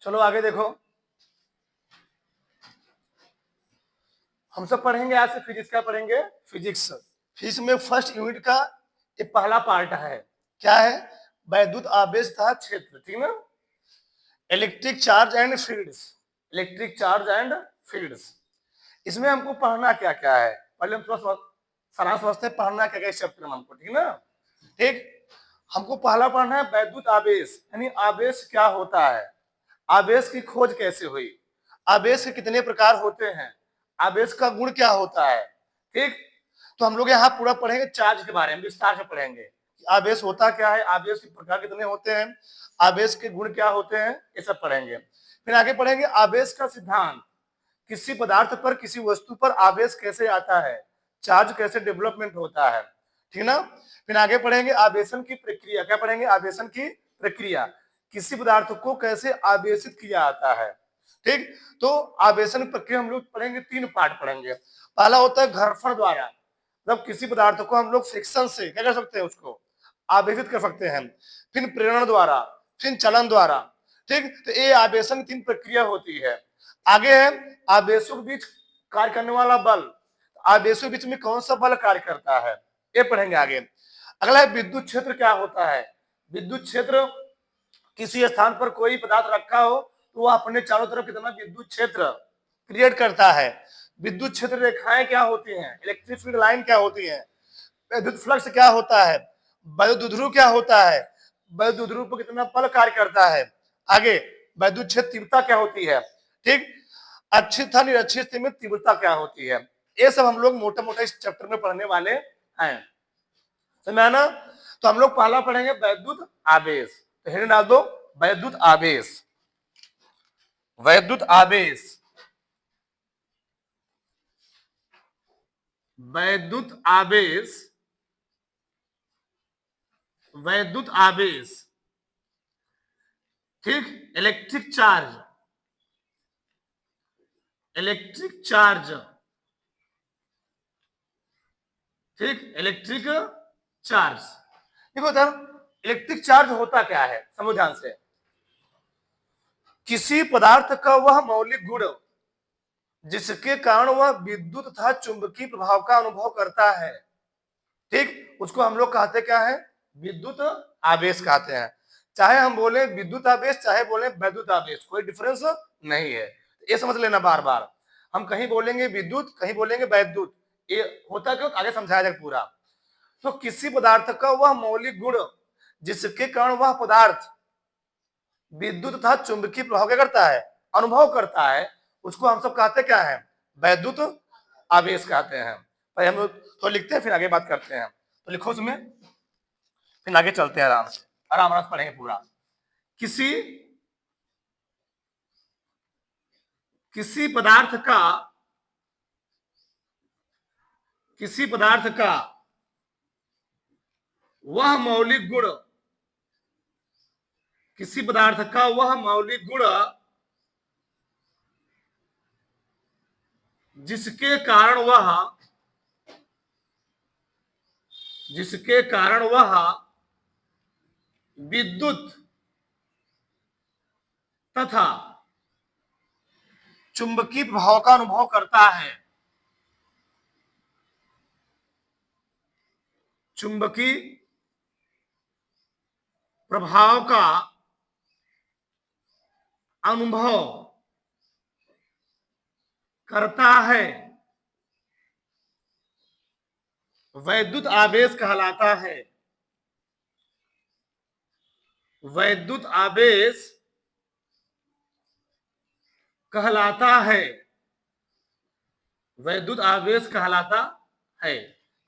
चलो आगे देखो, हम सब पढ़ेंगे आज से फिजिक्स का पढ़ेंगे, फिजिक्स में फर्स्ट यूनिट का ये पहला पार्ट है। क्या है? वैद्युत आवेश तथा क्षेत्र, ठीक ना। Electric charge and fields, electric charge and fields. इसमें हमको पढ़ना क्या क्या है, पहले हम थोड़ा सारांश समझते हैं पढ़ना क्या क्या इस चैप्टर में हमको, ठीक ना। ठीक, हमको पहला पढ़ना है वैद्युत आवेश, यानी आवेश क्या होता है, आवेश की खोज कैसे हुई, आवेश के कितने प्रकार होते हैं, आवेश का गुण क्या होता है। ठीक, तो हम लोग यहाँ पूरा पढ़ेंगे चार्ज के बारे में, विस्तार से पढ़ेंगे आवेश होता क्या है, आवेश के प्रकार कितने होते हैं, आवेश के गुण क्या होते हैं, ये सब पढ़ेंगे। फिर आगे पढ़ेंगे आवेश का सिद्धांत, किसी पदार्थ पर किसी वस्तु पर आवेश कैसे आता है, चार्ज कैसे डेवलपमेंट होता है, ठीक ना। फिर आगे पढ़ेंगे आवेशन की प्रक्रिया, क्या पढ़ेंगे, आवेशन की प्रक्रिया, किसी पदार्थ को कैसे आवेशित किया जाता है। ठीक, तो आवेशन प्रक्रिया हम लोग पढ़ेंगे, तीन पार्ट पढ़ेंगे। पहला होता है घर्षण द्वारा, मतलब किसी पदार्थ को हम लोग फ्रिक्शन से क्या कर सकते हैं, उसको आवेशित कर सकते हैं। फिर प्रेरण द्वारा, फिर चलन द्वारा। ठीक, तो ये आवेशन तीन प्रक्रिया होती है। आगे है आवेशों के बीच कार्य करने वाला बल, आवेशों के बीच में कौन सा बल कार्य करता है, ये पढ़ेंगे आगे। अगला है विद्युत क्षेत्र क्या होता है, विद्युत क्षेत्र किसी स्थान पर कोई पदार्थ रखा हो तो वह अपने चारों तरफ कितना विद्युत क्षेत्र क्रिएट करता है। विद्युत क्षेत्र रेखाएं क्या होती हैं, इलेक्ट्रिक फील्ड लाइन क्या होती है, विद्युत फ्लक्स क्या होता है, वैद्युत ध्रुव क्या होता है, वैद्युत ध्रुव पर कितना बल कार्य करता है। आगे वैद्युत क्षेत्र तीव्रता क्या होती है। ठीक, अच्छी था निरक्षित स्थिति में तीव्रता क्या होती है, ये सब हम लोग मोटा मोटा इस चैप्टर में पढ़ने वाले हैं, समझा ना। तो हम लोग पहला पढ़ेंगे वैद्युत आवेश, तो हेडिंग डाल दो वैद्युत आवेश, वैद्युत आवेश, वैद्युत आवेश, वैद्युत आवेश। ठीक, इलेक्ट्रिक चार्ज, इलेक्ट्रिक चार्ज। ठीक, इलेक्ट्रिक चार्ज। देखो सर, इलेक्ट्रिक चार्ज होता क्या है, समझो ध्यान से। किसी पदार्थ का वह मौलिक गुण जिसके कारण वह विद्युत तथा चुंबकीय प्रभाव का अनुभव करता है। ठीक, उसको हम लोग कहते क्या है, विद्युत आवेश कहते हैं। चाहे हम बोले विद्युत आवेश, चाहे बोले वैद्युत आवेश, कोई डिफरेंस नहीं है, ये समझ लेना। बार बार हम कहीं बोलेंगे विद्युत, कहीं बोलेंगे वैद्युत, ये होता क्यों आगे समझाया जाए पूरा। तो किसी पदार्थ का वह मौलिक गुण जिसके कारण वह पदार्थ विद्युत तथा चुंबकीय प्रभाव क्या करता है, अनुभव करता है, उसको हम सब कहते क्या है, वैद्युत आवेश कहते हैं। पहले हम लोग तो लिखते हैं, फिर आगे बात करते हैं। तो लिखो उसमें, फिर आगे चलते हैं आराम से, आराम आराम से पढ़ेंगे पूरा। किसी किसी पदार्थ का, किसी पदार्थ का वह मौलिक गुण, किसी पदार्थ का वह मौलिक गुण जिसके कारण वह, जिसके कारण वह विद्युत तथा चुंबकीय प्रभाव का अनुभव करता है, चुंबकीय प्रभाव का अनुभव करता है, वैद्युत आवेश कहलाता है। वैद्युत आवेश कहलाता है, वैद्युत आवेश कहलाता है।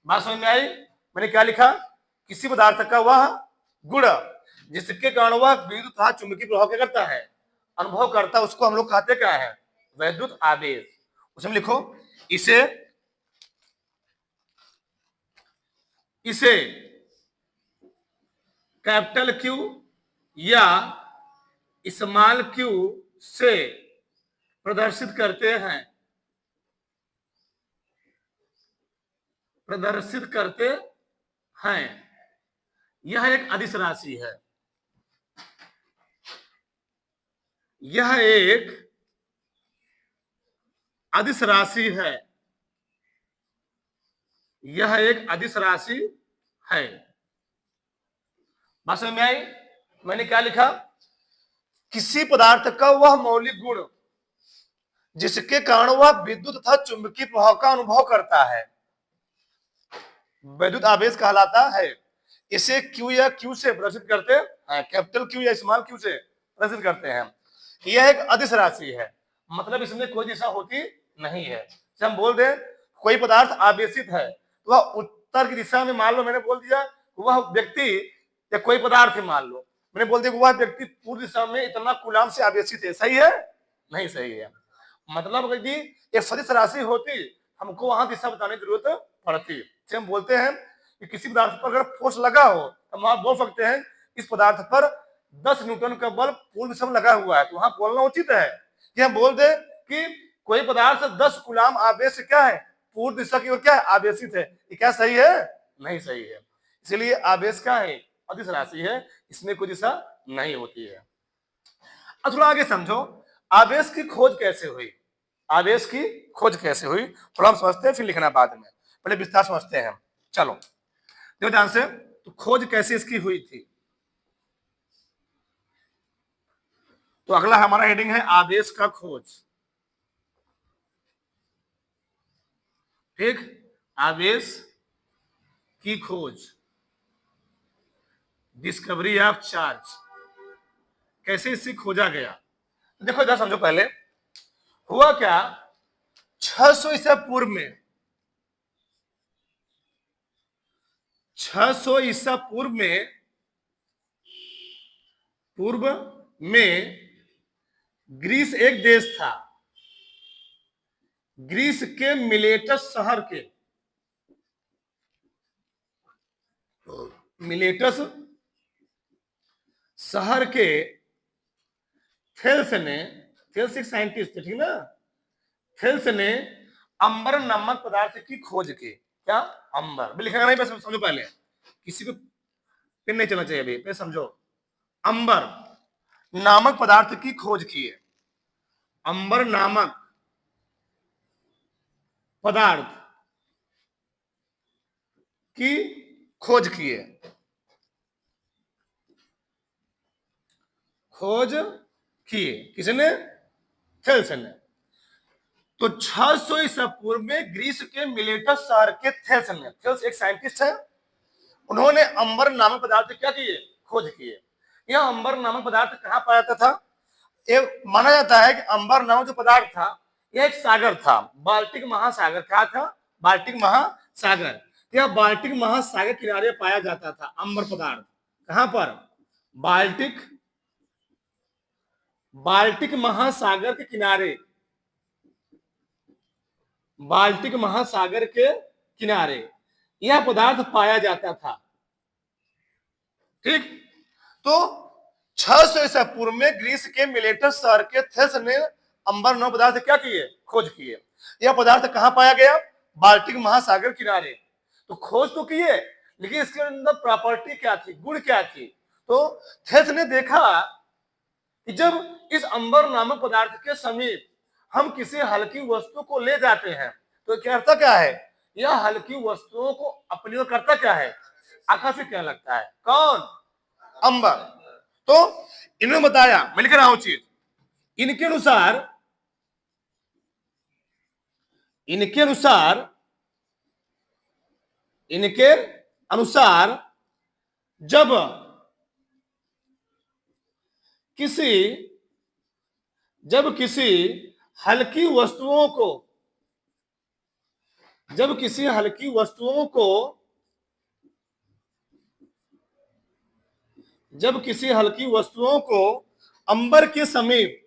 बात समझ में आई, मैंने क्या लिखा, किसी पदार्थ का वह गुण जिसके कारण वह विद्युत तथा चुंबकीय प्रभाव क्या करता है, अनुभव करता है, उसको हम लोग कहते क्या है, वैद्युत आवेश। उसमें लिखो इसे, इसे कैपिटल क्यू या स्मॉल क्यू से प्रदर्शित करते हैं, प्रदर्शित करते हैं। यह एक अदिश राशि है, यह एक अदिश राशि है, यह एक अदिश राशि है। बात समझ में आई? मैंने क्या लिखा? किसी पदार्थ का वह मौलिक गुण जिसके कारण वह विद्युत तथा चुंबकीय प्रभाव का अनुभव करता है विद्युत आवेश कहलाता है। इसे क्यू या क्यू से प्रदर्शित करते हैं, कैपिटल क्यू या स्मॉल क्यू से प्रदर्शित करते हैं। यह एक अदिश राशि है, मतलब इसमें कोई दिशा होती नहीं है। जब हम बोल दें कोई पदार्थ आवेशित है तो वह उत्तर की दिशा में, मान लो मैंने बोल दिया वह व्यक्ति या कोई पदार्थ है, मान लो मैंने बोल दिया वह व्यक्ति पूर्व दिशा में इतना कूलाम से आवेशित है, सही है? नहीं सही है। मतलब यदि ये सदिश राशि होती हमको वहां दिशा बताने की जरूरत पड़ती। जैसे हम बोलते हैं कि किसी पदार्थ पर अगर फोर्स लगा हो तो हम बोल सकते हैं इस पदार्थ पर 10 न्यूटन का बल पूर्व दिशा में लगा हुआ है, तो वहां बोलना उचित है कि हम बोल दे कि कोई पदार्थ 10 कूलाम आवेश क्या है, पूर्व दिशा की ओर क्या है, आवेशित है। ये क्या सही है? नहीं सही है। इसलिए आवेश क्या है? अदिश राशि है, इसमें कोई दिशा नहीं होती है। अब थोड़ा आगे समझो, आवेश की खोज कैसे हुई? आवेश की खोज कैसे हुई थोड़ा हम समझते हैं, फिर लिखना बाद में, पहले विस्तार समझते हैं। चलो देखो ध्यान से, तो खोज कैसे इसकी हुई थी। तो अगला हमारा हेडिंग है आवेश का खोज। ठीक, आवेश की खोज, डिस्कवरी ऑफ चार्ज, कैसे इसे खोजा गया। देखो इधर समझो, पहले हुआ क्या, 600 ईसा पूर्व में, 600 ईसा पूर्व में ग्रीस एक देश था। ग्रीस के मिलेटस शहर के, मिलेटस शहर के थेल्स ने, थेल्स एक साइंटिस्ट थे, ठीक ना, थेल्स ने अंबर नामक पदार्थ की खोज की। क्या? अंबर लिखेगा नहीं, बस समझो पहले, किसी को पिन नहीं चलना चाहिए अभी, पहले समझो। अंबर नामक पदार्थ की खोज की है, अंबर नामक पदार्थ की खोज की है, खोज की किसने? थेल्स ने। तो 600 ईसा पूर्व में ग्रीस के मिलेटस शहर के थेल्स ने, थेल्स एक साइंटिस्ट है, उन्होंने अंबर नामक पदार्थ क्या किए? खोज किए। यह अंबर नामक पदार्थ कहां पाया जाता था? ये माना जाता है कि अंबर नामक जो पदार्थ था यह एक सागर था, बाल्टिक महासागर। क्या था? बाल्टिक महासागर। यह बाल्टिक महासागर किनारे पाया जाता था अंबर पदार्थ। कहां पर? बाल्टिक, बाल्टिक महासागर के किनारे, बाल्टिक महासागर के किनारे यह पदार्थ पाया जाता था। ठीक, तो 600 ईसा पूर्व में ग्रीस के मिलेटस शहर के थेल्स ने अंबर नामक पदार्थ क्या किए? खोज किए। यह पदार्थ कहां पाया गया? बाल्टिक महासागर किनारे। तो खोज तो किए, लेकिन इसके अंदर प्रॉपर्टी क्या थी, गुण क्या थी? तो थेल्स ने देखा कि जब इस अंबर नामक पदार्थ के समीप हम किसी हल्की वस्तु को ले जाते हैं तो करता क्या है? यह हल्की वस्तुओं को अपनी ओर करता क्या है? आकर्षित क्या लगता है? कौन? अंबर। तो इन्होंने बताया, मैं लिख रहा हूं चीज, इनके अनुसार, इनके अनुसार, इनके अनुसार जब किसी, जब किसी हल्की वस्तुओं को, जब किसी हल्की वस्तुओं को, जब किसी हल्की वस्तुओं को अंबर के समीप,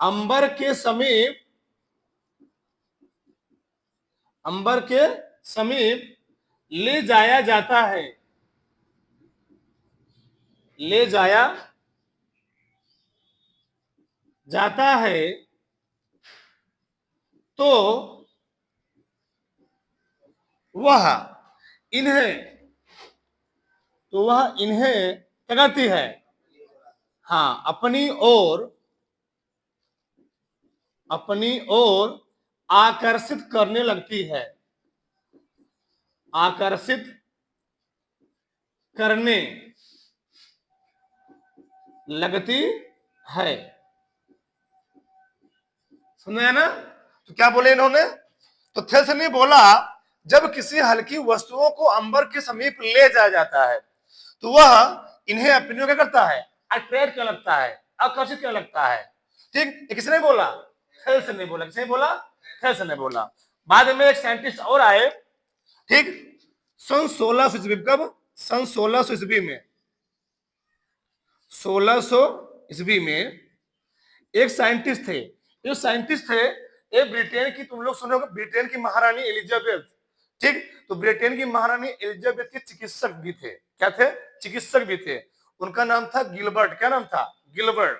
अंबर के समीप, अंबर के समीप ले जाया जाता है, ले जाया जाता है, तो वह इन्हें, तो वह इन्हें क्या करती है? हाँ, अपनी ओर आकर्षित करने लगती है, आकर्षित करने लगती है। सुना है ना? तो क्या बोले इन्होंने? तो थेल्स ने बोला जब किसी हल्की वस्तुओं को अंबर के समीप ले जाया जाता है तो वह इन्हें अपनी ओर क्या करता है? अट्रैक्ट करने लगता है, आकर्षित करने लगता है। ठीक, ये किसने बोला? थेल्स ने बोला। किसने बोला? थेल्स ने बोला। बाद में एक साइंटिस्ट और आए, ठीक, सन 1600 ईस्वी। कब? सन 1600 ईस्वी में। 1600 ईस्वी में एक साइंटिस्ट थे। जो साइंटिस्ट थे ये ब्रिटेन की, तुम लोग सुनोगे, ब्रिटेन की महारानी एलिजाबेथ। ठीक, तो ब्रिटेन की महारानी एलिजाबेथ के चिकित्सक भी थे। क्या थे? चिकित्सक भी थे। उनका नाम था गिलबर्ट। क्या नाम था? गिलबर्ट।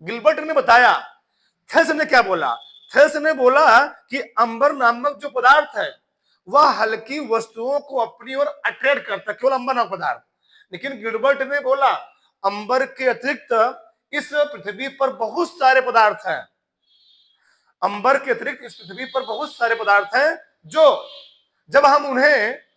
गिलबर्ट ने बताया, थेल्स ने क्या बोला? थेल्स ने बोला कि अंबर नामक जो पदार्थ है वह हल्की वस्तुओं को अपनी ओर अट्रैक्ट करता है, केवल अंबर नामक पदार्थ। लेकिन गिलबर्ट ने बोला अंबर के अतिरिक्त इस पृथ्वी पर बहुत सारे पदार्थ हैं, अंबर के अतिरिक्त इस पृथ्वी पर बहुत सारे पदार्थ हैं जो जब हम उन्हें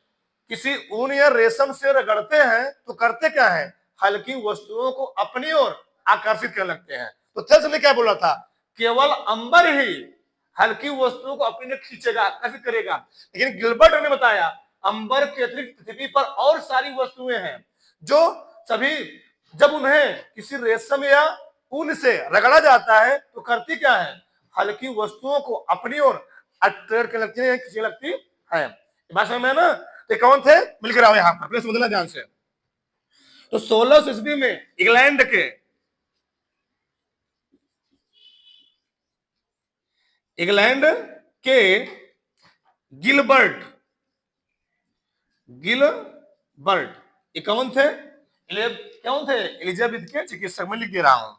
किसी ऊन या रेशम से रगड़ते हैं तो करते क्या है? हल्की वस्तुओं को अपनी ओर आकर्षित करने लगते हैं। तो थेल्स ने क्या बोला था? केवल अंबर ही हल्की वस्तुओं को अपनी ओर खींचेगा, आकर्षित करेगा। लेकिन गिलबर्ट ने बताया अंबर के अतिरिक्त पृथ्वी पर और सारी वस्तुएं हैं जो सभी जब उन्हें किसी रेशम या ऊन से रगड़ा जाता है तो करती क्या है? हल्की वस्तुओं को अपनी ओर अट्रैक्ट करने लगती है, खींचने लगती है। बात समझ में है ना? तो कौन थे? मिलकर आओ यहां पर, प्लीज समझना ध्यान से। तो 1600 ईस्वी में इंग्लैंड के गिलबर्ट ये कौन थे? कौन थे? एलिजाबेथ के चिकित्सक। में लिख दे रहा हूं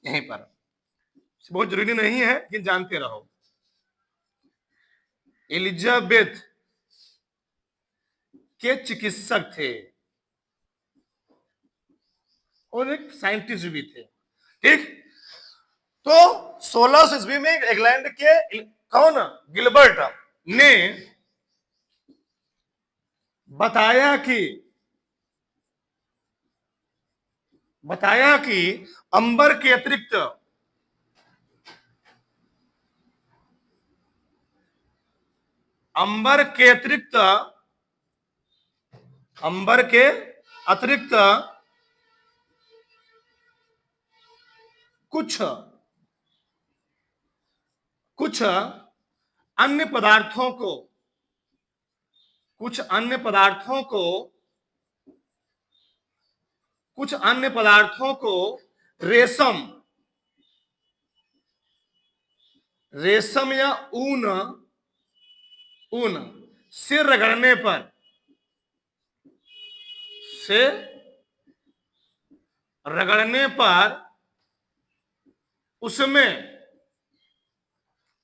यहीं पर, बहुत जरूरी नहीं है लेकिन जानते रहो। एलिजाबेथ के चिकित्सक थे और एक साइंटिस्ट भी थे। ठीक, तो 1600 ईस्वी में इंग्लैंड के कौन? गिलबर्ट ने बताया कि अंबर के अतिरिक्त अंबर के अतिरिक्त कुछ अन्य पदार्थों को रेशम या ऊन से रगड़ने पर उसमें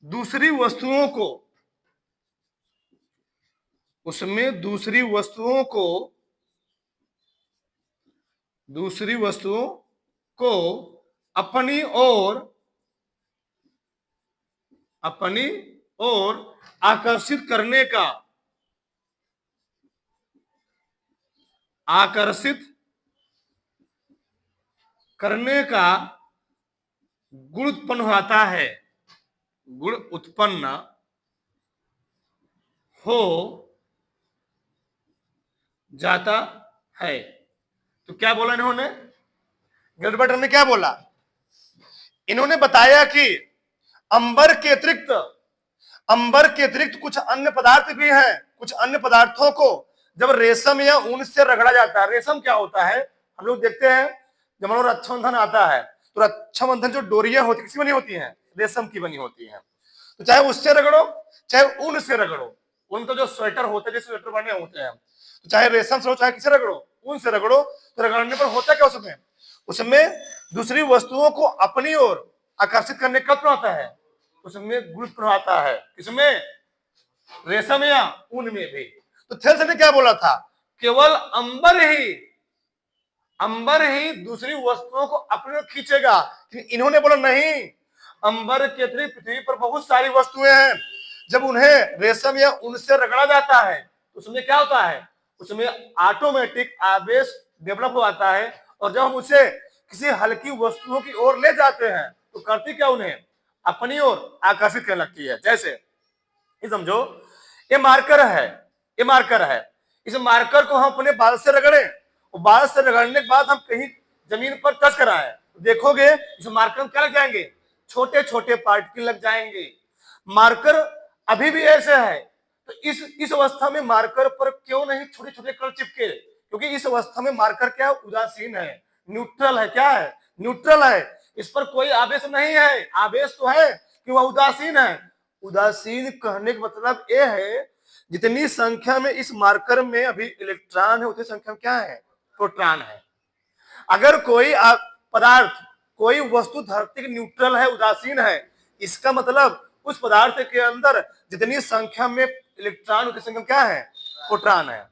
दूसरी वस्तुओं को अपनी ओर आकर्षित करने का गुण उत्पन्न हो जाता है। तो क्या बोला इन्होंने? गिलबर्ट ने क्या बोला? इन्होंने बताया कि अंबर के अतिरिक्त कुछ अन्य पदार्थ भी हैं। कुछ अन्य पदार्थों को जब रेशम या ऊन से रगड़ा जाता है, रेशम क्या होता है हम लोग देखते हैं, जब हम लोग रक्षाबंधन आता है तो रक्षाबंधन जो डोरियां होती है किसकी बनी होती हैं? रेशम की बनी होती हैं। तो चाहे उससे रगड़ो चाहे ऊन से रगड़ो, ऊन का जो स्वेटर होता है, जैसे स्वेटर बने होते हैं, तो चाहे रेशम से हो चाहे किसे रगड़ो, ऊन से रगड़ो, तो रगड़ने पर होता क्या उसमें दूसरी वस्तुओं को अपनी ओर आकर्षित करने का आता है, उसमें गुरुत्व आता है। किसमें? रेशम या ऊन में भी। तो थेल्स ने क्या बोला था? केवल अंबर ही अंबर ही दूसरी वस्तुओं को अपने ओर खींचेगा, लेकिन इन्होंने बोला नहीं, अंबर के अतिरिक्त पृथ्वी पर बहुत सारी वस्तुएं हैं, जब उन्हें रेशम या ऊन से रगड़ा जाता है तो उसमें क्या होता है, उसमें ऑटोमेटिक आवेश डेवलप हो आता है, और जब हम उसे किसी हल्की वस्तुओं की ओर ले जाते हैं तो करती क्या, उन्हें अपनी ओर आकर्षित करने लगती है। जैसे ये समझो, ये मार्कर है, ये मार्कर है, इस मार्कर को हम अपने बाल से रगड़े, और बाल से रगड़ने के बाद हम कहीं जमीन पर टच कराएं तो देखोगे इस मार्कर में क्या लग जाएंगे, छोटे छोटे पार्टिकल लग जाएंगे। मार्कर अभी भी ऐसे है, तो इस अवस्था में मार्कर पर क्यों नहीं छोटे छोटे कण चिपके, क्योंकि इस अवस्था में मार्कर क्या है, उदासीन है, न्यूट्रल है। क्या है, न्यूट्रल है, इस पर कोई आवेश नहीं है, आवेश तो है कि वह उदासीन है। उदासीन कहने का मतलब यह है जितनी संख्या में इस मार्कर में अभी इलेक्ट्रॉन है उतनी संख्या में क्या है, प्रोटॉन है। अगर कोई पदार्थ, कोई वस्तु धरती की न्यूट्रल है, उदासीन है, इसका मतलब उस पदार्थ के अंदर जितनी संख्या में इलेक्ट्रॉन उतनी संख्या में क्या है, प्रोटॉन है।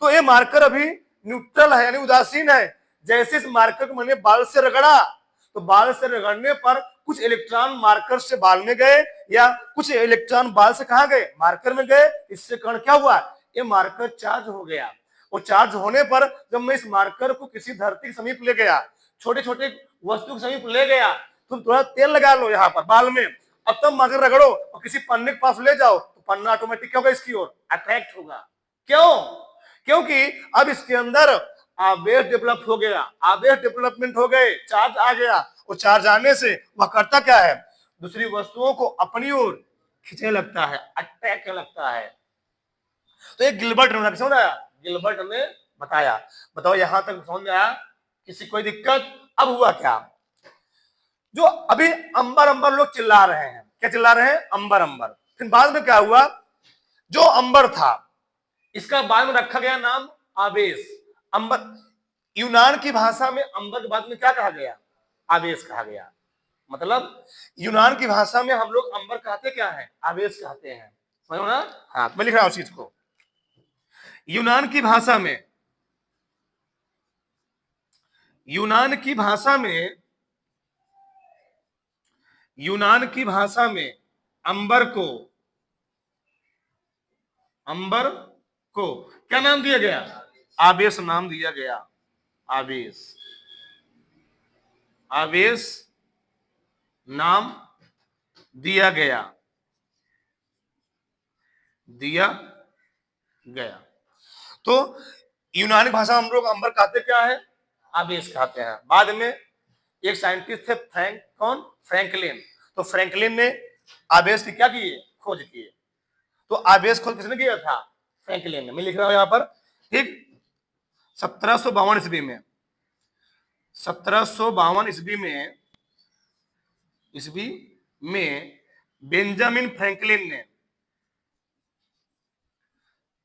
तो ये मार्कर अभी न्यूट्रल है यानी उदासीन है। जैसे इस मार्कर को मैंने बाल से रगड़ा तो बाल से रगड़ने पर कुछ इलेक्ट्रॉन मार्कर से बाल में गए या कुछ इलेक्ट्रॉन बाल से कहां गए, मार्कर में गए, इससे कण क्या हुआ, ये मार्कर चार्ज हो गया। और चार्ज होने पर जब मैं इस मार्कर को किसी धरती के समीप ले गया, छोटे छोटे वस्तु के समीप ले गया, तुम थोड़ा तेल लगा लो यहाँ पर बाल में, अब तब मार्कर रगड़ो और किसी पन्ने के पास ले जाओ तो पन्ना ऑटोमेटिक क्या होगा, इसकी ओर अट्रैक्ट होगा। क्यों, क्योंकि अब इसके अंदर आवेश डेवलप हो गया, आवेश डेवलपमेंट हो गए, चार्ज आ गया, और चार्ज आने से वह करता क्या है, दूसरी वस्तुओं को अपनी ओर खींचने लगता है, अट्रैक्ट करने लगता है। तो ये गिलबर्ट ने समझ आया, गिलबर्ट ने बताया। बताओ यहां तक समझ में आया, किसी कोई दिक्कत। अब हुआ क्या, जो अभी अंबर अंबर लोग चिल्ला रहे हैं, क्या चिल्ला रहे हैं, अंबर अंबर। फिर बाद में क्या हुआ, जो अंबर था इसका बाद में रखा गया नाम आवेश। अंबर, यूनान की भाषा में अंबर के बाद में क्या कहा गया, आवेश कहा गया। मतलब यूनान की भाषा में हम लोग अंबर कहते क्या है, आवेश कहते हैं, समझो ना। हाँ, मैं लिख रहा हूं उस चीज को। यूनान की भाषा में, यूनान की भाषा में, यूनान की भाषा में अंबर को, अंबर को क्या नाम दिया गया, आवेश नाम दिया गया। आवेश, आवेश नाम दिया गया, दिया गया। तो यूनानी भाषा हम लोग अंबर कहते क्या है, आवेश कहते हैं। बाद में एक साइंटिस्ट थे फ्रैंक, कौन, फ्रैंकलिन। तो फ्रैंकलिन ने आवेश की क्या किए, खोज किए। तो आवेश खोज किसने किया था, फ्रैंकलिन ने। मैं लिख रहा हूं यहां पर, ठीक। 1752 ईस्वी में, 1752 ईस्वी में, ईस्वी में बेंजामिन फ्रैंकलिन ने,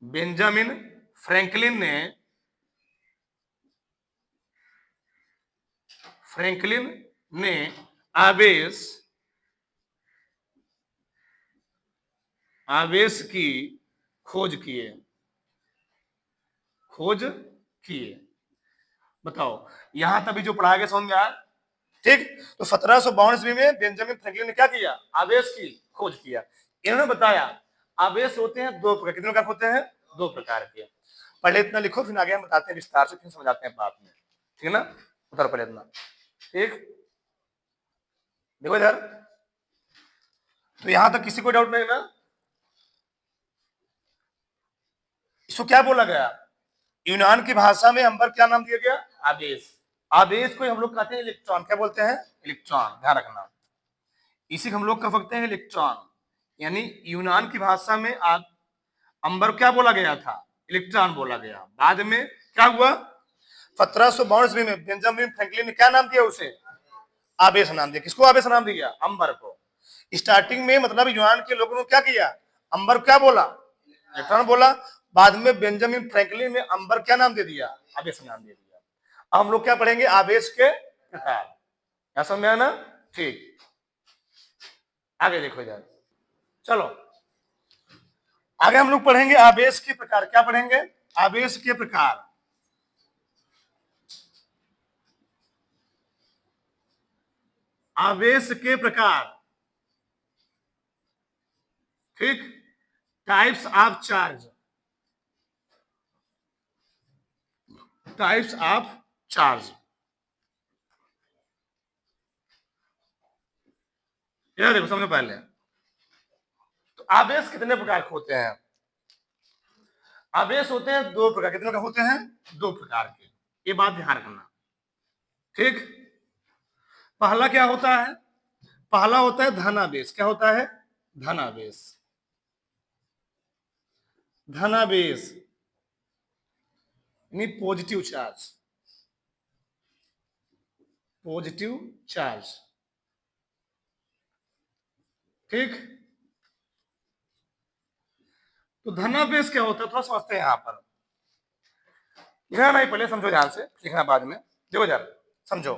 बेंजामिन फ्रैंकलिन ने, फ्रैंकलिन ने आवेश, आवेश की खोज किए, खोज किए। बताओ यहां तक भी जो पढ़ाया गया समझ में आया, ठीक। तो 1752 ईस्वी में बेंजामिन फ्रैंकलिन ने क्या किया, आवेश की खोज किया। इन्होंने बताया आवेश होते हैं दो प्रकार, कितने प्रकार होते हैं, दो प्रकार के। पहले इतना लिखो, फिर आगे हम बताते हैं विस्तार से, फिर समझाते हैं बाद में, ठीक है ना। उधर पहले इतना, ठीक। देखो इधर, तो यहां तक किसी को डाउट नहीं ना, इसको क्या बोला गया, यूनान की भाषा में अंबर क्या नाम दिया गया, आवेश। आवेश को हम लोग कहते हैं इलेक्ट्रॉन, क्या बोलते हैं, इलेक्ट्रॉन, ध्यान रखना। इसी को हम लोग कह सकते हैं इलेक्ट्रॉन, यानी यूनान की भाषा में अंबर क्या बोला गया था, इलेक्ट्रॉन बोला गया। बाद में क्या हुआ, 1752 ईस्वी में बेंजामिन फ्रैंकलिन ने क्या नाम दिया उसे, आवेश नाम दिया। किसको आवेश नाम दिया, अंबर को। स्टार्टिंग में मतलब यूनान के लोगों ने क्या किया, अंबर क्या बोला, इलेक्ट्रॉन बोला। बाद में बेंजामिन फ्रैंकलिन ने अंबर क्या नाम दे दिया, आवेश नाम दे दिया। अब हम लोग क्या पढ़ेंगे, आवेश के प्रकार, क्या समझ में आया ना, ठीक। आगे देखो इधर, चलो आगे हम लोग पढ़ेंगे आवेश के प्रकार। क्या पढ़ेंगे, आवेश के प्रकार। आवेश के प्रकार, ठीक, types of charge, types of charge. यह देखो समझो पहले, तो आवेश कितने प्रकार के होते हैं? आवेश होते हैं दो प्रकार। कितने प्रकार होते हैं? दो प्रकार के। ये बात ध्यान रखना, ठीक। पहला क्या होता है? पहला होता है धनावेश। क्या होता है? धनावेश। धनावेश यानी पॉजिटिव चार्ज, पॉजिटिव चार्ज, ठीक। तो धनावेश क्या होता है थोड़ा समझते हैं। यहां पर लिखना नहीं, पहले समझो ध्यान से, लिखना बाद में। देखो जरा समझो,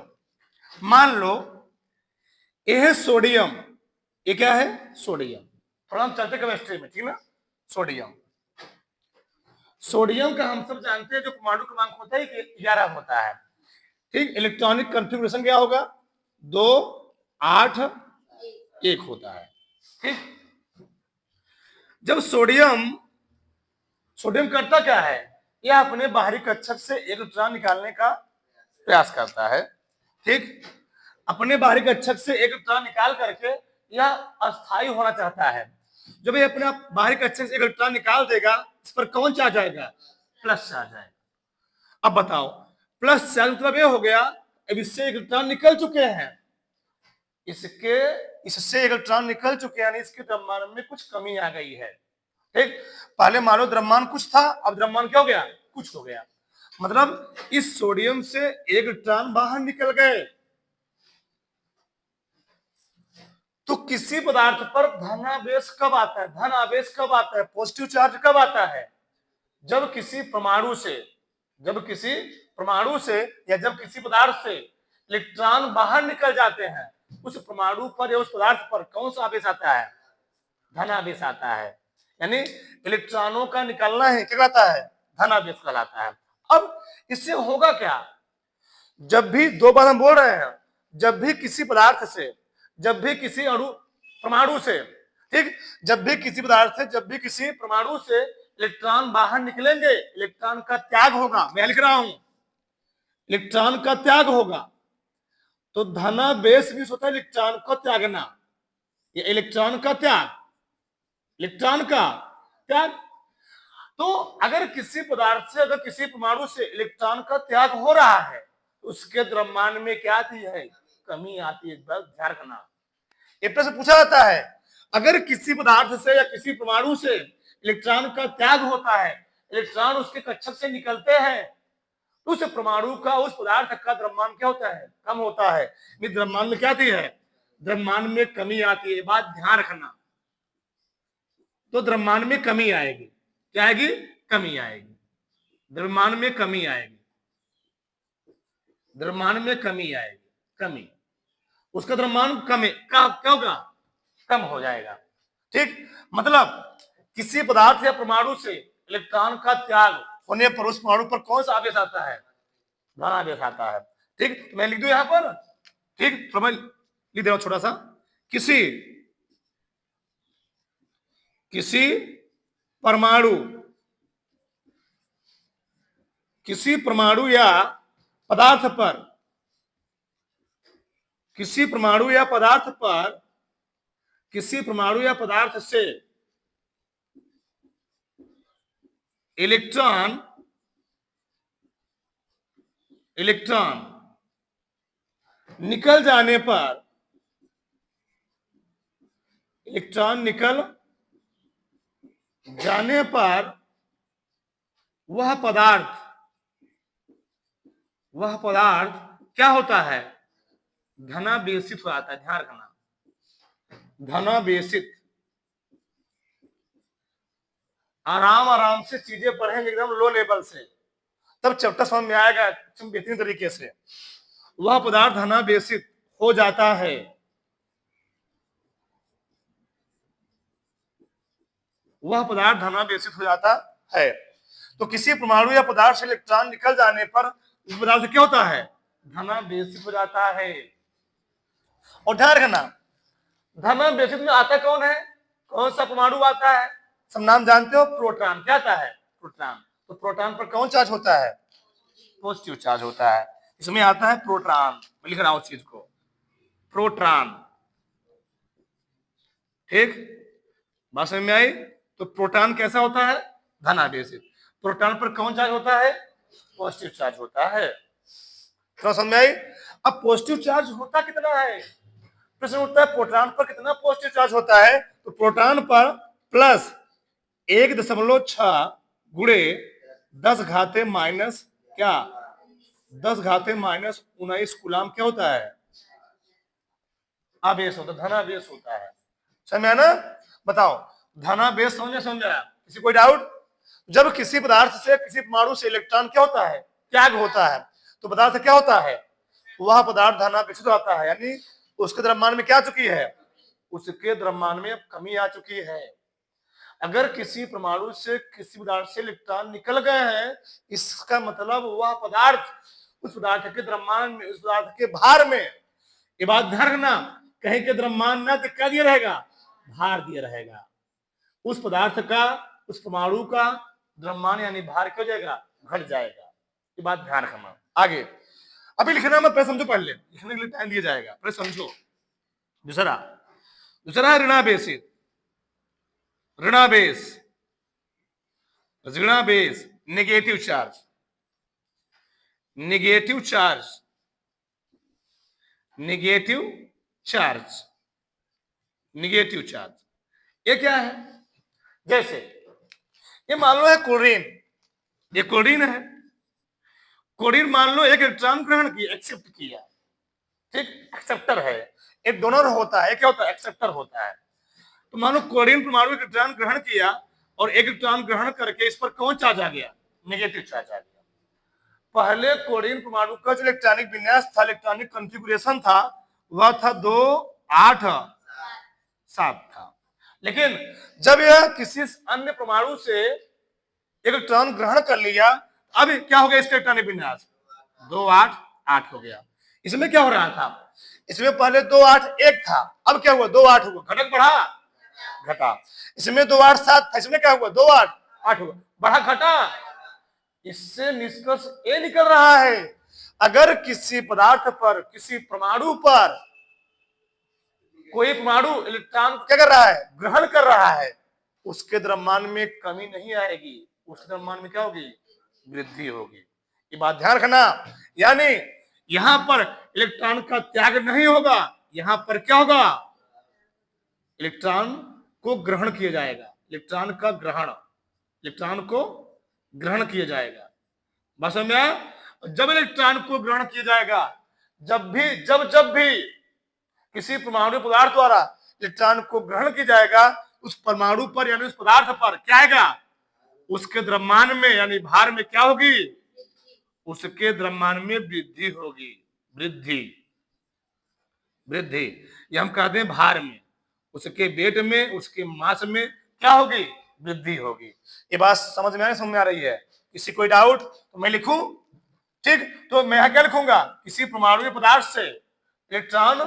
मान लो यह सोडियम, ये क्या है? सोडियम। थोड़ा हम चलते केमिस्ट्री में, ठीक ना। सोडियम, सोडियम का हम सब जानते हैं जो परमाणु क्रमांक होता है 11 होता है, ठीक। इलेक्ट्रॉनिक कॉन्फ़िगरेशन क्या होगा? 2 8 1 होता है, ठीक। जब सोडियम करता क्या है? यह अपने बाहरी कक्षक से एक इलेक्ट्रॉन निकालने का प्रयास करता है, ठीक। अपने बाहरी कक्षक से एक इलेक्ट्रॉन निकाल करके यह अस्थायी होना चाहता है। जब ये अपने बाहरी कक्षक से एक इलेक्ट्रॉन निकाल देगा, इस पर कौन चार्ज आएगा? प्लस चार्ज आएगा। अब बताओ, प्लस चार्ज मतलब ये हो गया अब इससे एक इलेक्ट्रॉन निकल चुके हैं, इससे एक इलेक्ट्रॉन निकल चुके हैं, यानी इसके द्रव्यमान में कुछ कमी आ गई है, ठीक। पहले मानो द्रव्यमान कुछ था, अब द्रव्यमान क्या हो गया? कुछ हो गया। मतलब इस सोडियम से एक इलेक्ट्रॉन बाहर निकल गए। तो किसी पदार्थ पर धनावेश कब आता है? धन आवेश कब आता है? पॉजिटिव चार्ज कब आता है? जब किसी परमाणु से या जब किसी पदार्थ से इलेक्ट्रॉन बाहर निकल जाते हैं, उस परमाणु पर या उस पदार्थ पर कौन सा आवेश आता है? धनावेश आता है। यानी इलेक्ट्रॉनों का निकलना है क्या कहलाता है? धनावेश कहलाता है। अब इससे होगा क्या? जब भी, दो बार हम बोल रहे हैं, जब भी किसी पदार्थ से, जब भी किसी परमाणु से, ठीक, जब भी किसी पदार्थ से, जब भी किसी परमाणु से इलेक्ट्रॉन बाहर निकलेंगे, इलेक्ट्रॉन का त्याग होगा। मैं लिख रहा हूं, इलेक्ट्रॉन का त्याग होगा। तो धनावेश भी होता है इलेक्ट्रॉन को त्यागना, ये इलेक्ट्रॉन का त्याग, इलेक्ट्रॉन का त्याग। तो अगर किसी पदार्थ से, अगर किसी परमाणु से इलेक्ट्रॉन का त्याग हो रहा है, उसके द्रव्यमान में क्या आती है? कमी आती है। बस ध्यान रखना, ये प्रश्न पूछा जाता है। अगर किसी पदार्थ से या किसी परमाणु से इलेक्ट्रॉन का त्याग होता है, इलेक्ट्रॉन उसके कक्षक से निकलते हैं, तो उस परमाणु का, उस पदार्थ का द्रव्यमान क्या होता है? कम होता है। द्रव्यमान में क्या आती है? द्रव्यमान में कमी आती है। बात ध्यान रखना। तो द्रव्यमान में कमी आएगी। क्या आएगी? कमी आएगी। द्रव्यमान में कमी आएगी, द्रव्यमान में कमी आएगी, कमी, उसका द्रव्यमान कम क्या होगा? कम हो जाएगा, ठीक। मतलब किसी पदार्थ या परमाणु से इलेक्ट्रॉन का त्याग होने पर उस परमाणु पर कौन सा आवेश आता है? धनावेश आता है, ठीक। मैं लिख दूं यहां पर, ठीक, तो मैं लिख दे रहा हूं छोटा सा। किसी परमाणु, किसी परमाणु या पदार्थ पर, किसी परमाणु या पदार्थ पर, किसी परमाणु या पदार्थ से इलेक्ट्रॉन निकल जाने पर, इलेक्ट्रॉन निकल जाने पर वह पदार्थ क्या होता है? धनावेशित हो जाता है। ध्यान रखना, धनावेशित। आराम से चीजें पढ़ेंगे एकदम लो लेवल से, तब चैप्टर समझ में आएगा बेहतरीन तरीके से। वह पदार्थ धनावेशित हो जाता है, वह पदार्थ धनावेशित हो जाता है। तो किसी परमाणु या पदार्थ से इलेक्ट्रॉन निकल जाने पर उस पदार्थ क्या होता है? धनावेशित हो जाता है। और ध्यान रखना धनावेशित में आता कौन है, कौन सा परमाणु आता है, सब नाम जानते हो, प्रोटॉन। क्या आता है, प्रोटॉन। तो प्रोटॉन पर कौन चार्ज होता है, पॉजिटिव चार्ज होता है, इसमें आता है प्रोटॉन। मैं लिख रहा हूं चीज को, प्रोटॉन। ठीक, बात समझ में आई। तो प्रोटॉन कैसा होता है, धनावेशित। प्रोटॉन पर कौन चार्ज होता है, पॉजिटिव चार्ज होता है। तो समझ में आई। अब पॉजिटिव चार्ज होता कितना है, प्रश्न उठता है प्रोटॉन पर कितना पॉजिटिव चार्ज होता है। तो प्रोटॉन पर प्लस 1.6 गुणे 10 घाते माइनस क्या, 10 घाते माइनस 19 कूलाम क्या होता है, आवेश होता है, धनावेश होता है। समझ ना, बताओ धनावेश समझा, किसी कोई डाउट। जब किसी पदार्थ से, किसी परमाणु से इलेक्ट्रॉन क्या होता है, त्याग होता है, तो पदार्थ क्या होता है, वह पदार्थ धनावेशित होता है, यानी उसके द्रव्यमान में क्या आ चुकी है, उसके द्रव्यमान में कमी आ चुकी है। अगर किसी परमाणु से, किसी पदार्थ से इलेक्ट्रॉन निकल गए हैं, इसका मतलब वह पदार्थ उस पदार्थ के द्रव्यमान में, उस पदार्थ के भार में, ये बात ध्यान रखना, कहीं के द्रव्यमान ना तो क्या दिया रहेगा, भार दिया रहेगा। उस पदार्थ का, उस परमाणु का द्रव्यमान यानी भार क्या हो जाएगा, घट जाएगा। ये बात ध्यान रखना। आगे अभी लिखना मत, पहले समझो, पहले लिखने के लिए टाइम दिया जाएगा, पहले समझो। दूसरा, दूसरा है ऋणावेशित। ऋणावेश, ऋणावेश negative charge, negative charge, negative charge, negative charge. ये क्या है, जैसे ये मान लो है क्लोरीन, ये क्लोरीन है। क्लोरीन मान लो एक इलेक्ट्रॉन ग्रहण किया, एक्सेप्ट किया, ठीक, एक्सेप्टर है। एक डोनर होता है, क्या होता है, एक्सेप्टर होता है। तो मान लो क्लोरीन परमाणु एक इलेक्ट्रॉन ग्रहण किया और एक इलेक्ट्रॉन ग्रहण करके इस पर कौन चार्ज आ गया, नेगेटिव चार्ज आ गया। पहले क्लोरीन परमाणु का जो इलेक्ट्रॉनिक विन्यास था, इलेक्ट्रॉनिक कॉन्फ़िगरेशन था, वह था 2 8 7 था। लेकिन जब यह किसी अन्य परमाणु से इलेक्ट्रॉन ग्रहण कर लिया, अब क्या हो गया इसका इलेक्ट्रॉनिक विन्यास, 2 8 8 हो गया। इसमें क्या हो रहा था, इसमें पहले 2 8 1 था, अब क्या हुआ, 2 8 हुआ, घटक बढ़ा घटा। इसमें 2 8 7 था, इसमें क्या हुआ, 2 8 8 हुआ, बढ़ा घटा। इससे निष्कर्ष ये निकल रहा है, अगर किसी पदार्थ पर, किसी परमाणु पर कोई परमाणु इलेक्ट्रॉन क्या कर रहा है, ग्रहण कर रहा है, उसके द्रव्यमान में कमी नहीं आएगी, उसके द्रव्यमान में क्या होगी, वृद्धि होगी। ये बात ध्यान रखना, यानी यहां पर इलेक्ट्रॉन का त्याग नहीं होगा, यहां पर क्या होगा, इलेक्ट्रॉन को ग्रहण किया जाएगा, इलेक्ट्रॉन का ग्रहण, इलेक्ट्रॉन को ग्रहण किया जाएगा। बस में जब इलेक्ट्रॉन को ग्रहण किया जाएगा, जब भी किसी परमाणु पदार्थ द्वारा इलेक्ट्रॉन को ग्रहण किया जाएगा, उस परमाणु पर यानी उस पदार्थ पर क्या आएगा, उसके द्रव्यमान में यानी भार में क्या होगी, उसके द्रव्यमान में वृद्धि होगी, वृद्धि, वृद्धि। ये हम कहते हैं भार में, उसके वेट में, उसके मास में क्या होगी, वृद्धि होगी। ये बात समझ में आ रही है, किसी कोई डाउट तो मैं लिखूं, ठीक। तो मैं क्या लिखूंगा, किसी परमाणु पदार्थ से इलेक्ट्रॉन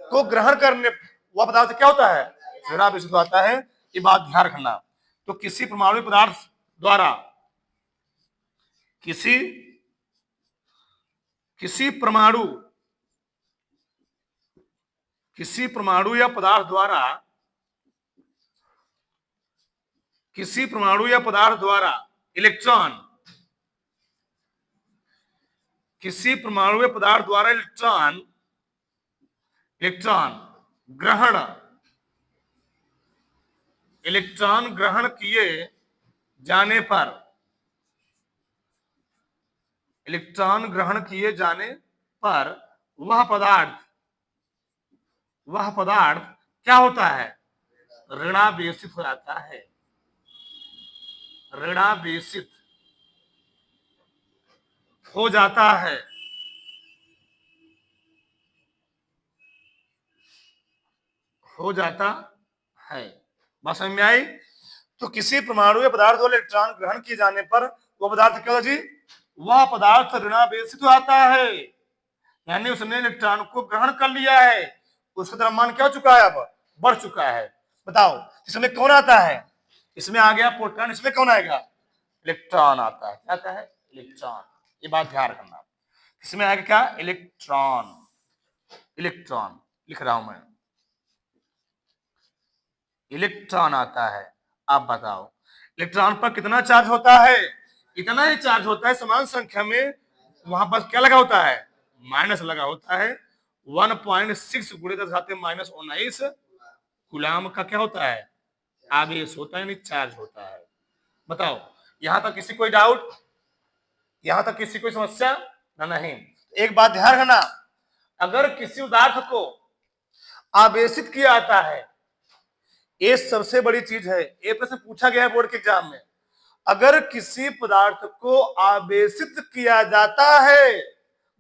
को ग्रहण करने, वह पदार्थ क्या होता है, ऋणावेशित होता है। ये बात ध्यान रखना। तो किसी परमाणु पदार्थ द्वारा, किसी परमाणु, किसी परमाणु या पदार्थ द्वारा, किसी परमाणु या पदार्थ द्वारा इलेक्ट्रॉन, किसी परमाणु या पदार्थ द्वारा इलेक्ट्रॉन, इलेक्ट्रॉन ग्रहण, इलेक्ट्रॉन ग्रहण किए जाने पर, इलेक्ट्रॉन ग्रहण किए जाने पर वह पदार्थ, वह पदार्थ क्या होता है, ऋणावेशित हो जाता है, ऋणावेशित हो जाता है, हो जाता है। बात समझ में आई। तो किसी परमाणु या पदार्थ द्वारा इलेक्ट्रॉन ग्रहण किए जाने पर वह पदार्थ क्या होता जी, वह पदार्थ ऋणावेशित हो जाता है, यानी उसने इलेक्ट्रॉन को ग्रहण कर लिया है, उसका द्रव्यमान क्या हो चुका है, अब बढ़ चुका है। बताओ इसमें कौन आता है, इसमें आ गया प्रोटॉन, इसमें कौन आएगा, इलेक्ट्रॉन आता है। क्या आता है, इलेक्ट्रॉन। ये बात ध्यान रखना, इसमें आएगा क्या, इलेक्ट्रॉन। इलेक्ट्रॉन लिख रहा हूं मैं, इलेक्ट्रॉन आता है। आप बताओ इलेक्ट्रॉन पर कितना चार्ज होता है, इतना ही चार्ज होता है समान संख्या में। वहां पर क्या लगा होता है, माइनस लगा होता है। 1.6 गुणे 10⁻19 कूलाम का क्या होता है, आवेश होता है, यानी चार्ज होता है। बताओ यहां तक किसी कोई डाउट, यहां तक किसी कोई समस्या ना, नहीं। एक बात ध्यान रखना, अगर किसी पदार्थ को आवेशित किया जाता है, ये सबसे बड़ी चीज है, ये प्रश्न पूछा गया है बोर्ड के एग्जाम में। अगर किसी पदार्थ को आवेशित किया जाता है,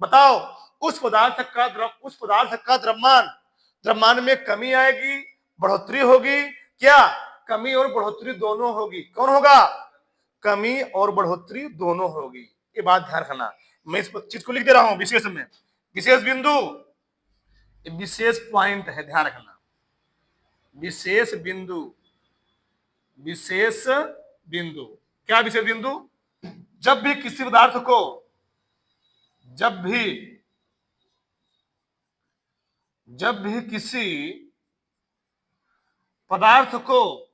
बताओ उस पदार्थ का द्रव्यमान में कमी आएगी, बढ़ोतरी होगी, क्या कमी और बढ़ोतरी दोनों होगी। कौन होगा, कमी और बढ़ोतरी दोनों होगी। ये बात ध्यान रखना, मैं इस चीज को लिख दे रहा हूं विशेष में, विशेष बिंदु, विशेष पॉइंट है, ध्यान रखना। विशेष बिंदु, विशेष बिंदु, क्या विशेष बिंदु, जब भी किसी पदार्थ को, जब भी किसी पदार्थ को,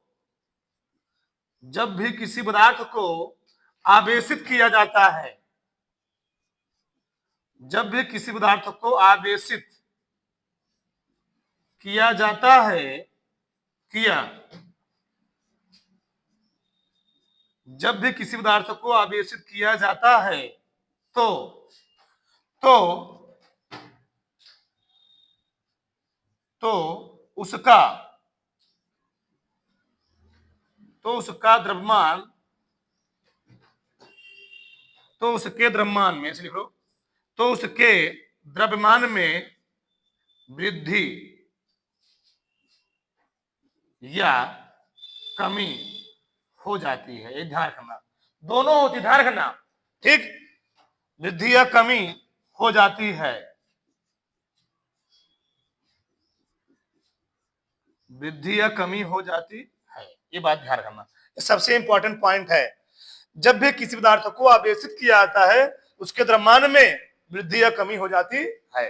जब भी किसी पदार्थ को आवेशित किया जाता है, जब भी किसी पदार्थ को आवेशित किया जाता है, किया, जब भी किसी पदार्थ को आवेशित किया जाता है तो उसका द्रव्यमान, तो उसके द्रव्यमान में, ऐसे लिख लो, तो उसके द्रव्यमान में वृद्धि या कमी हो जाती है। ये ध्यान रखना, दोनों होती, ध्यान रखना, ठीक, वृद्धि या कमी हो जाती है, वृद्धि या कमी हो जाती है। ये बात ध्यान रखना, ये सबसे इंपॉर्टेंट पॉइंट है। जब भी किसी पदार्थ को आवेशित किया जाता है, उसके द्रव्यमान में वृद्धि या कमी हो जाती है।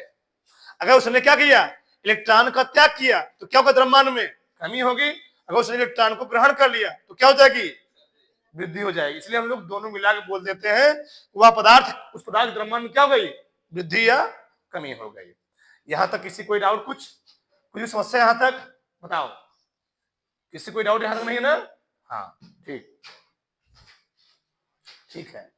अगर उसने क्या किया, इलेक्ट्रॉन का त्याग किया, तो क्या होगा, द्रव्यमान में कमी होगी। अगर उसने इलेक्ट्रॉन को ग्रहण कर लिया तो क्या हो जाएगी, वृद्धि हो जाएगी। इसलिए हम लोग दोनों मिला के बोल देते हैं, वह पदार्थ, उस पदार्थ के द्रव्यमान में क्या हो गई, वृद्धि या कमी हो गई। यहां तक किसी कोई डाउट, कुछ समस्या यहां तक, बताओ किसी कोई डाउट यहां तक नहीं है ना, हाँ ठीक, ठीक है।